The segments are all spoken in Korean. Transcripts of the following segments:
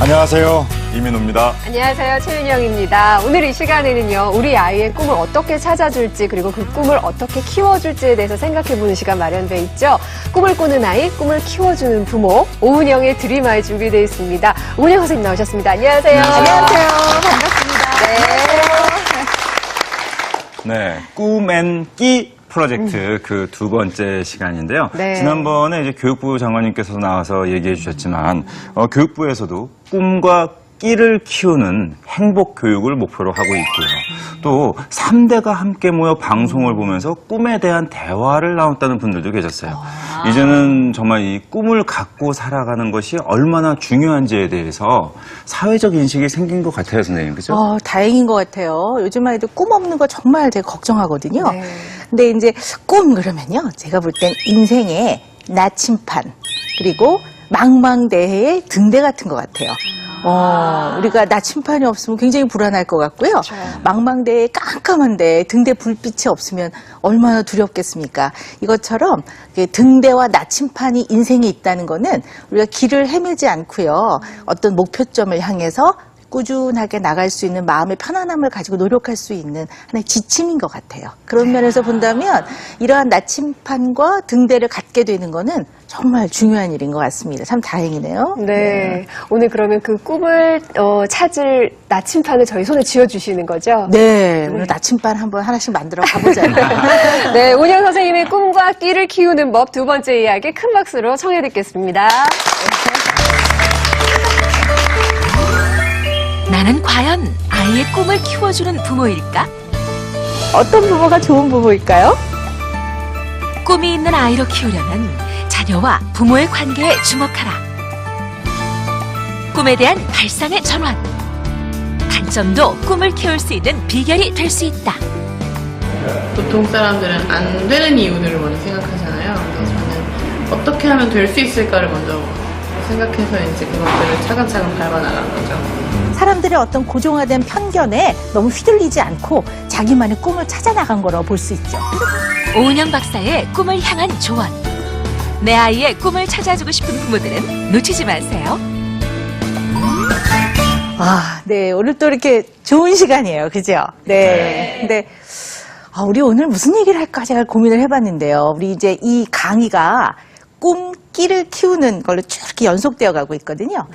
안녕하세요. 이민호입니다. 안녕하세요. 최윤영입니다. 오늘 이 시간에는요, 우리 아이의 꿈을 어떻게 찾아줄지, 그리고 그 꿈을 어떻게 키워줄지에 대해서 생각해보는 시간 마련되어 있죠. 꿈을 꾸는 아이, 꿈을 키워주는 부모, 오은영의 드림아이 준비되어 있습니다. 오은영 선생님 나오셨습니다. 안녕하세요. 안녕하세요. 반갑습니다. 네, 꿈앤끼 프로젝트 그 두 번째 시간인데요. 네. 지난번에 이제 교육부 장관님께서 나와서 얘기해 주셨지만 교육부에서도 꿈과 끼를 키우는 행복 교육을 목표로 하고 있고요. 또 3대가 함께 모여 방송을 보면서 꿈에 대한 대화를 나눴다는 분들도 계셨어요. 이제는 정말 이 꿈을 갖고 살아가는 것이 얼마나 중요한지에 대해서 사회적 인식이 생긴 것 같아요, 선생님. 그죠? 다행인 것 같아요. 요즘 아이들 꿈 없는 거 정말 제가 걱정하거든요. 네. 근데 이제 꿈 그러면요. 제가 볼 땐 인생의 나침판, 그리고 망망대해의 등대 같은 것 같아요. 우리가 나침판이 없으면 굉장히 불안할 것 같고요. 그렇죠. 망망대해 깜깜한데 등대 불빛이 없으면 얼마나 두렵겠습니까? 이것처럼 등대와 나침판이 인생에 있다는 거는 우리가 길을 헤매지 않고요. 어떤 목표점을 향해서 꾸준하게 나갈 수 있는 마음의 편안함을 가지고 노력할 수 있는 하나의 지침인 것 같아요. 그런 면에서 본다면 이러한 나침판과 등대를 갖게 되는 거는 정말 중요한 일인 것 같습니다. 참 다행이네요. 네. 오늘 그러면 그 꿈을 찾을 나침판을 저희 손에 쥐어주시는 거죠? 네, 오늘 나침반 한번 하나씩 만들어 가보자요. 네, 오은영 선생님의 꿈과 끼를 키우는 법 두 번째 이야기 큰 박수로 청해 듣겠습니다. 나는 과연 아이의 꿈을 키워주는 부모일까? 어떤 부모가 좋은 부모일까요? 꿈이 있는 아이로 키우려면 자녀와 부모의 관계에 주목하라. 꿈에 대한 발상의 전환. 단점도 꿈을 키울 수 있는 비결이 될 수 있다. 보통 사람들은 안 되는 이유들을 먼저 생각하잖아요. 근데 저는 어떻게 하면 될 수 있을까를 먼저 생각해서 이제 그것들을 차근차근 밟아나간 거죠. 사람들의 어떤 고정화된 편견에 너무 휘둘리지 않고 자기만의 꿈을 찾아나간 거라고 볼 수 있죠. 오은영 박사의 꿈을 향한 조언. 내 아이의 꿈을 찾아주고 싶은 부모들은 놓치지 마세요. 네, 오늘 또 이렇게 좋은 시간이에요. 그죠? 네. 근데 우리 오늘 무슨 얘기를 할까 제가 고민을 해봤는데요. 우리 이제 이 강의가 꿈끼를 키우는 걸로 쭉 이렇게 연속되어 가고 있거든요.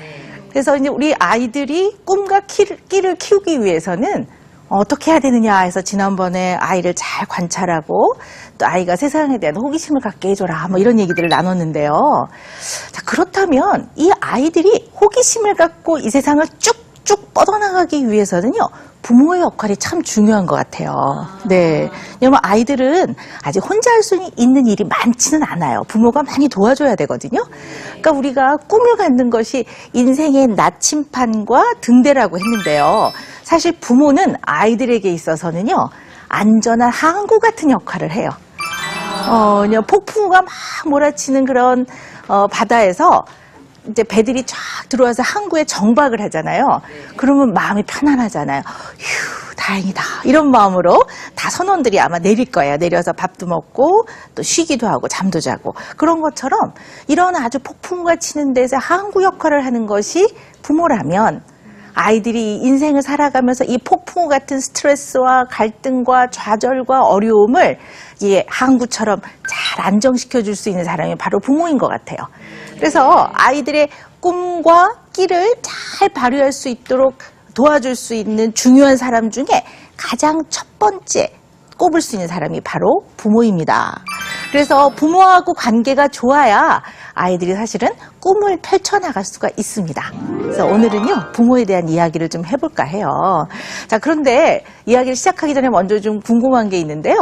그래서 이제 우리 아이들이 꿈과 끼를 키우기 위해서는 어떻게 해야 되느냐 해서 지난번에 아이를 잘 관찰하고 또 아이가 세상에 대한 호기심을 갖게 해줘라 뭐 이런 얘기들을 나눴는데요. 자, 그렇다면 이 아이들이 호기심을 갖고 이 세상을 쭉쭉 뻗어나가기 위해서는요. 부모의 역할이 참 중요한 것 같아요. 네. 왜냐면 아이들은 아직 혼자 할 수 있는 일이 많지는 않아요. 부모가 많이 도와줘야 되거든요. 그러니까 우리가 꿈을 갖는 것이 인생의 나침판과 등대라고 했는데요. 사실 부모는 아이들에게 있어서는요, 안전한 항구 같은 역할을 해요. 그냥 폭풍우가 막 몰아치는 그런 바다에서 이제 배들이 쫙 들어와서 항구에 정박을 하잖아요. 그러면 마음이 편안하잖아요. 휴, 다행이다. 이런 마음으로 다 선원들이 아마 내릴 거예요. 내려서 밥도 먹고 또 쉬기도 하고 잠도 자고. 그런 것처럼 이런 아주 폭풍우가 치는 데서 항구 역할을 하는 것이 부모라면 아이들이 인생을 살아가면서 이 폭풍우 같은 스트레스와 갈등과 좌절과 어려움을 이 항구처럼 잘 안정시켜 줄 수 있는 사람이 바로 부모인 것 같아요. 그래서 아이들의 꿈과 끼를 잘 발휘할 수 있도록 도와줄 수 있는 중요한 사람 중에 가장 첫 번째 꼽을 수 있는 사람이 바로 부모입니다. 그래서 부모하고 관계가 좋아야 아이들이 사실은 꿈을 펼쳐나갈 수가 있습니다. 그래서 오늘은요, 부모에 대한 이야기를 좀 해볼까 해요. 자, 그런데 이야기를 시작하기 전에 먼저 좀 궁금한 게 있는데요.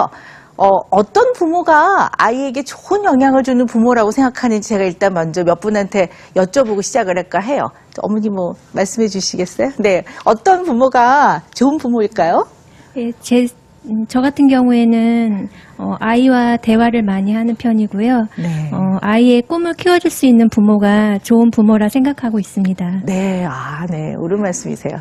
어떤 부모가 아이에게 좋은 영향을 주는 부모라고 생각하는지 제가 일단 먼저 몇 분한테 여쭤보고 시작을 할까 해요. 어머니 뭐 말씀해 주시겠어요? 네. 어떤 부모가 좋은 부모일까요? 예, 저 같은 경우에는 아이와 대화를 많이 하는 편이고요. 네. 아이의 꿈을 키워줄 수 있는 부모가 좋은 부모라 생각하고 있습니다. 네, 네, 옳은 말씀이세요.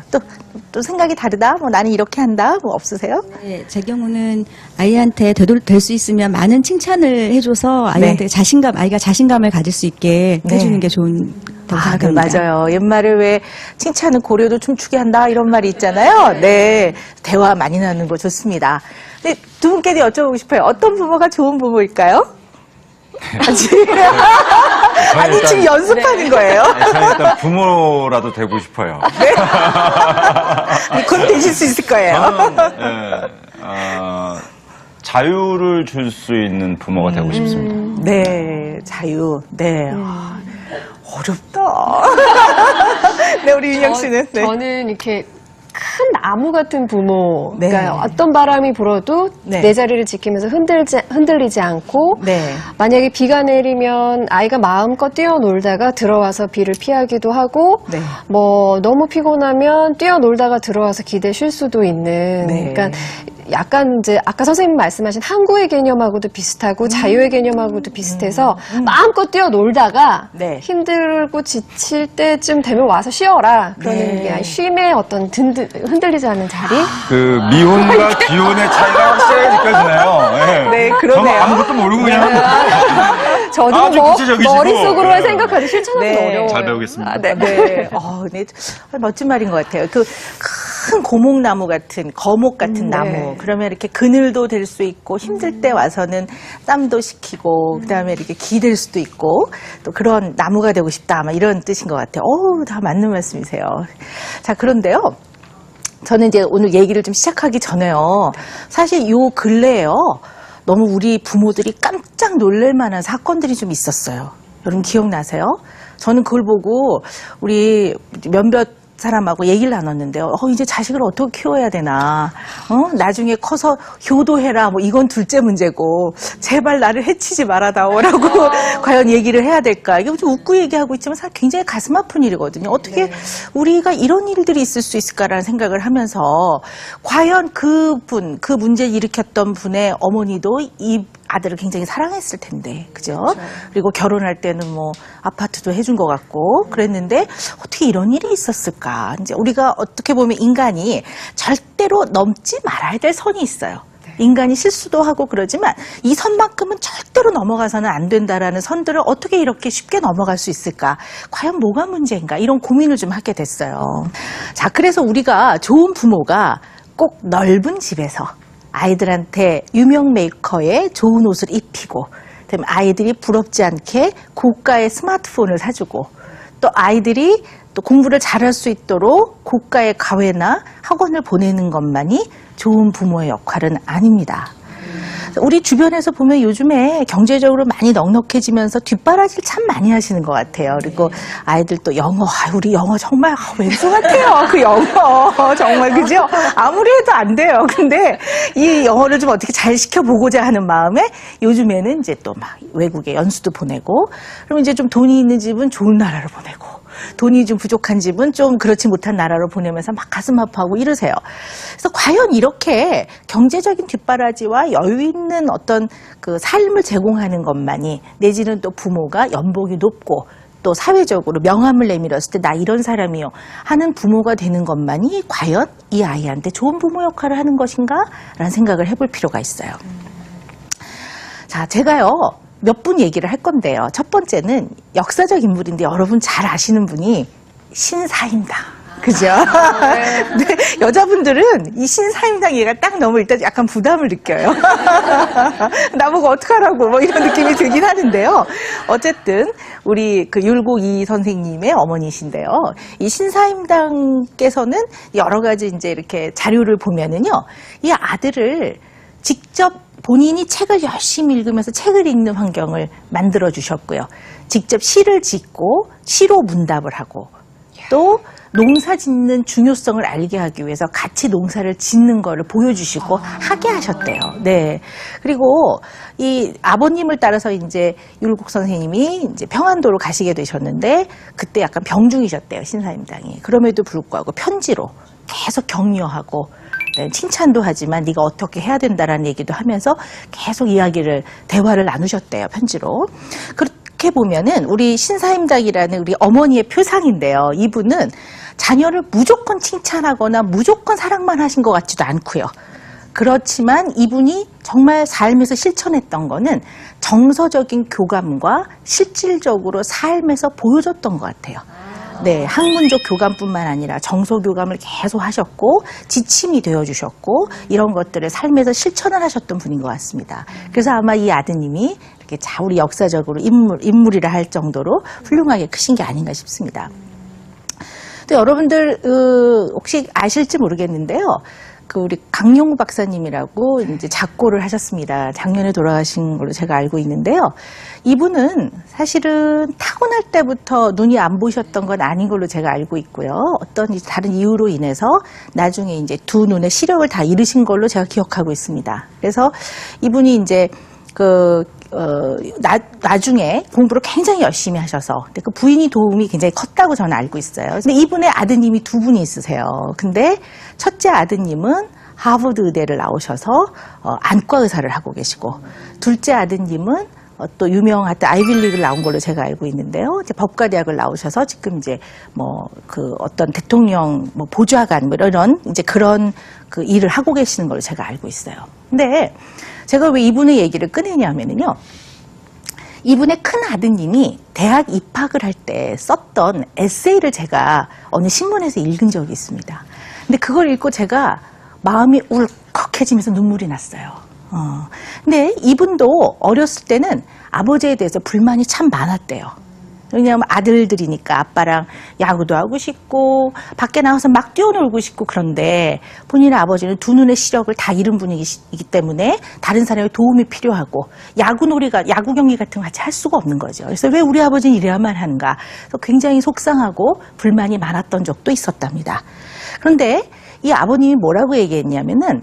또 생각이 다르다? 뭐 나는 이렇게 한다? 뭐 없으세요? 네, 제 경우는 아이한테 될 수 있으면 많은 칭찬을 해줘서 아이한테 네. 아이가 자신감을 가질 수 있게 네. 해주는 게 좋은 생각합니다. 맞아요. 옛말에 왜 칭찬은 고려도 춤추게 한다 이런 말이 있잖아요. 네. 대화 많이 나누는 거 좋습니다. 근데 두 분께도 여쭤보고 싶어요. 어떤 부모가 좋은 부모일까요? 아니, 지금 연습하는 거예요? 저는 일단 부모라도 되고 싶어요. 곧 되실 수 있을 거예요. 자유를 줄 수 있는 부모가 되고 싶습니다. 네, 자유. 네. 아, 어렵다. 네, 우리 윤영 씨는. 네. 저는 이렇게 큰 나무 같은 부모, 네. 그러니까 어떤 바람이 불어도 네. 내 자리를 지키면서 흔들리지 않고, 네. 만약에 비가 내리면 아이가 마음껏 뛰어놀다가 들어와서 비를 피하기도 하고, 네. 뭐 너무 피곤하면 뛰어놀다가 들어와서 기대 쉴 수도 있는, 네. 그러니까 약간 이제 아까 선생님 말씀하신 항구의 개념하고도 비슷하고 자유의 개념하고도 비슷해서 마음껏 뛰어놀다가 네. 힘들고 지칠 때쯤 되면 와서 쉬어라. 그러는 네. 게 쉼의 어떤 흔들리지 않는 자리? 그 미혼과 기혼의 차이가 확실하게 느껴지네요. 네, 저는 그러네요. 아무것도 모르고 그냥 저도 아주 뭐 구체적이시고. 머릿속으로만 네. 생각하지 실천하기 네. 어려워요. 잘 배우겠습니다. 아, 네. 네. 네. 멋진 말인 것 같아요. 그 큰 고목나무 같은, 거목 같은 네. 나무. 그러면 이렇게 그늘도 될 수 있고, 힘들 때 와서는 땀도 식히고, 그 다음에 이렇게 기댈 수도 있고, 또 그런 나무가 되고 싶다. 아마 이런 뜻인 것 같아요. 다 맞는 말씀이세요. 자, 그런데요. 저는 이제 오늘 얘기를 좀 시작하기 전에요. 사실 요 근래에요. 너무 우리 부모들이 깜짝 놀랄 만한 사건들이 좀 있었어요. 여러분 기억나세요? 저는 그걸 보고 우리 몇몇 사람하고 얘기를 나눴는데요. 이제 자식을 어떻게 키워야 되나? 나중에 커서 효도해라. 뭐 이건 둘째 문제고 제발 나를 해치지 말아다오라고 과연 얘기를 해야 될까? 이게 좀 웃고 얘기하고 있지만 사실 굉장히 가슴 아픈 일이거든요. 어떻게 우리가 이런 일들이 있을 수 있을까라는 생각을 하면서 과연 그 문제를 일으켰던 분의 어머니도 이 아들을 굉장히 사랑했을 텐데, 그죠? 그리고 결혼할 때는 뭐 아파트도 해준 것 같고 그랬는데 어떻게 이런 일이 있었을까? 이제 우리가 어떻게 보면 인간이 절대로 넘지 말아야 될 선이 있어요. 인간이 실수도 하고 그러지만 이 선만큼은 절대로 넘어가서는 안 된다라는 선들을 어떻게 이렇게 쉽게 넘어갈 수 있을까? 과연 뭐가 문제인가? 이런 고민을 좀 하게 됐어요. 자, 그래서 우리가 좋은 부모가 꼭 넓은 집에서 아이들한테 유명 메이커의 좋은 옷을 입히고, 그다음에 아이들이 부럽지 않게 고가의 스마트폰을 사주고, 또 아이들이 또 공부를 잘할 수 있도록 고가의 과외나 학원을 보내는 것만이 좋은 부모의 역할은 아닙니다. 우리 주변에서 보면 요즘에 경제적으로 많이 넉넉해지면서 뒷바라지를 참 많이 하시는 것 같아요. 그리고 아이들 또 영어, 우리 영어 정말 왼수 같아요. 그 영어 정말 그죠? 아무리 해도 안 돼요. 근데 이 영어를 좀 어떻게 잘 시켜보고자 하는 마음에 요즘에는 이제 또 막 외국에 연수도 보내고, 그럼 이제 좀 돈이 있는 집은 좋은 나라로 보내고, 돈이 좀 부족한 집은 좀 그렇지 못한 나라로 보내면서 막 가슴 아파하고 이러세요. 그래서 과연 이렇게 경제적인 뒷바라지와 여유 있는 어떤 그 삶을 제공하는 것만이, 내지는 또 부모가 연봉이 높고 또 사회적으로 명함을 내밀었을 때 나 이런 사람이요 하는 부모가 되는 것만이 과연 이 아이한테 좋은 부모 역할을 하는 것인가? 라는 생각을 해볼 필요가 있어요. 자, 제가요. 몇 분 얘기를 할 건데요. 첫 번째는 역사적 인물인데 여러분 잘 아시는 분이 신사임당. 그죠? 네, 여자분들은 이 신사임당 얘가 딱 나오면 일단 약간 부담을 느껴요. 나보고 어떡하라고 뭐 이런 느낌이 들긴 하는데요. 어쨌든 우리 그 율곡이 선생님의 어머니신데요. 이 신사임당께서는 여러 가지 이제 이렇게 자료를 보면은요. 이 아들을 직접 본인이 책을 열심히 읽으면서 책을 읽는 환경을 만들어 주셨고요. 직접 시를 짓고 시로 문답을 하고, 또 농사 짓는 중요성을 알게 하기 위해서 같이 농사를 짓는 거를 보여주시고 하게 하셨대요. 네. 그리고 이 아버님을 따라서 이제 율곡 선생님이 이제 평안도로 가시게 되셨는데, 그때 약간 병중이셨대요, 신사임당이. 그럼에도 불구하고 편지로 계속 격려하고, 칭찬도 하지만 네가 어떻게 해야 된다라는 얘기도 하면서 계속 대화를 나누셨대요, 편지로. 그렇게 보면은 우리 신사임당이라는 우리 어머니의 표상인데요. 이분은 자녀를 무조건 칭찬하거나 무조건 사랑만 하신 것 같지도 않고요. 그렇지만 이분이 정말 삶에서 실천했던 거는 정서적인 교감과 실질적으로 삶에서 보여줬던 것 같아요. 네, 학문적 교감뿐만 아니라 정서 교감을 계속 하셨고 지침이 되어주셨고 이런 것들을 삶에서 실천을 하셨던 분인 것 같습니다. 그래서 아마 이 아드님이 이렇게 우리 역사적으로 인물이라 할 정도로 훌륭하게 크신 게 아닌가 싶습니다. 또 여러분들 혹시 아실지 모르겠는데요. 우리 강용우 박사님이라고 이제 작고를 하셨습니다. 작년에 돌아가신 걸로 제가 알고 있는데요. 이분은 사실은 타고날 때부터 눈이 안 보셨던 건 아닌 걸로 제가 알고 있고요. 어떤 다른 이유로 인해서 나중에 이제 두 눈의 시력을 다 잃으신 걸로 제가 기억하고 있습니다. 그래서 이분이 이제 나중에 공부를 굉장히 열심히 하셔서 근데 그 부인이 도움이 굉장히 컸다고 저는 알고 있어요. 근데 이분의 아드님이 두 분이 있으세요. 근데 첫째 아드님은 하버드 의대를 나오셔서 안과 의사를 하고 계시고 둘째 아드님은 또 유명하던 아이빌리그를 나온 걸로 제가 알고 있는데요. 이제 법과대학을 나오셔서 지금 이제 어떤 대통령 보좌관 이런 이제 그런 그 일을 하고 계시는 걸로 제가 알고 있어요. 근데 제가 왜 이분의 얘기를 꺼내냐면요. 이분의 큰 아드님이 대학 입학을 할 때 썼던 에세이를 제가 어느 신문에서 읽은 적이 있습니다. 근데 그걸 읽고 제가 마음이 울컥해지면서 눈물이 났어요. 근데 이분도 어렸을 때는 아버지에 대해서 불만이 참 많았대요. 왜냐하면 아들들이니까 아빠랑 야구도 하고 싶고 밖에 나가서 막 뛰어놀고 싶고 그런데 본인의 아버지는 두 눈의 시력을 다 잃은 분이기 때문에 다른 사람의 도움이 필요하고 야구 경기 같은 거 같이 할 수가 없는 거죠. 그래서 왜 우리 아버지는 이래야만 하는가. 그래서 굉장히 속상하고 불만이 많았던 적도 있었답니다. 그런데 이 아버님이 뭐라고 얘기했냐면은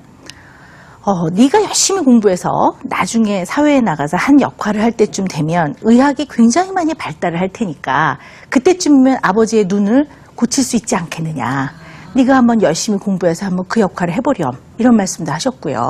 네가 열심히 공부해서 나중에 사회에 나가서 한 역할을 할 때쯤 되면 의학이 굉장히 많이 발달을 할 테니까 그때쯤이면 아버지의 눈을 고칠 수 있지 않겠느냐. 네가 한번 열심히 공부해서 한번 그 역할을 해보렴. 이런 말씀도 하셨고요.